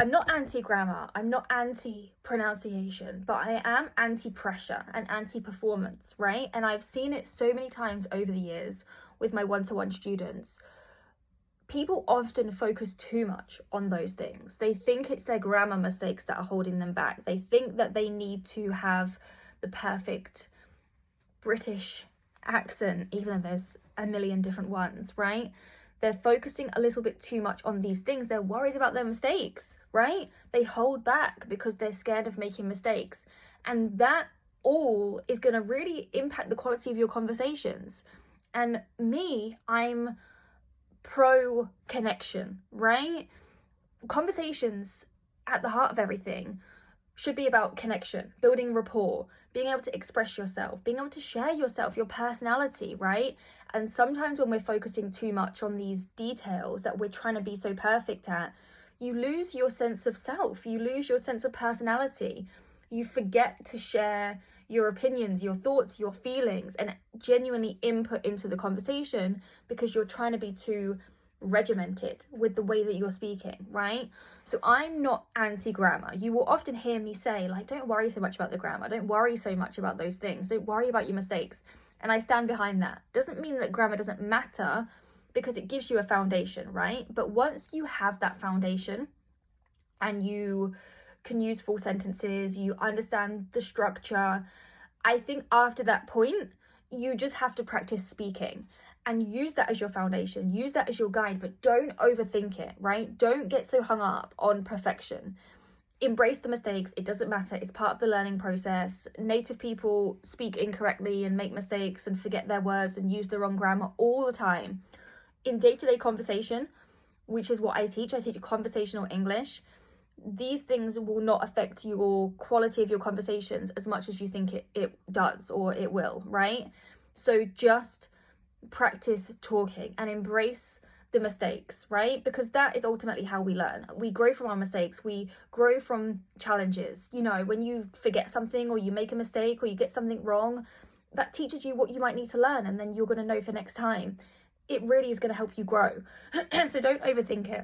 I'm not anti-grammar, I'm not anti-pronunciation, but I am anti-pressure and anti-performance, right? And I've seen it so many times over the years with my one-to-one students. People often focus too much on those things. They think it's their grammar mistakes that are holding them back. They think that they need to have the perfect British accent, even though there's a million different ones, right? They're focusing a little bit too much on these things. They're worried about their mistakes, right? They hold back because they're scared of making mistakes. And that all is going to really impact the quality of your conversations. And me, I'm pro connection, right? Conversations at the heart of everything should be about connection, building rapport, being able to express yourself, being able to share yourself, your personality, right? And sometimes when we're focusing too much on these details that we're trying to be so perfect at, you lose your sense of self, you lose your sense of personality. You forget to share your opinions, your thoughts, your feelings, and genuinely input into the conversation because you're trying to be too regimented with the way that you're speaking, right? So I'm not anti-grammar. You will often hear me say, like, don't worry so much about the grammar, don't worry so much about those things, don't worry about your mistakes. And I stand behind that. Doesn't mean that grammar doesn't matter, because it gives you a foundation, right? But once you have that foundation and you can use full sentences, you understand the structure, I think after that point you just have to practice speaking and use that as your foundation, use that as your guide, but don't overthink it, right? Don't get so hung up on perfection. Embrace the mistakes. It doesn't matter. It's part of the learning process. Native people speak incorrectly and make mistakes and forget their words and use the wrong grammar all the time. In day-to-day conversation, which is what I teach conversational English, these things will not affect your quality of your conversations as much as you think it does or it will, right? So just practice talking and embrace the mistakes, right? Because that is ultimately how we learn. We grow from our mistakes. We grow from challenges. You know, when you forget something or you make a mistake or you get something wrong, that teaches you what you might need to learn, and then you're going to know for next time. It really is going to help you grow. So don't overthink it.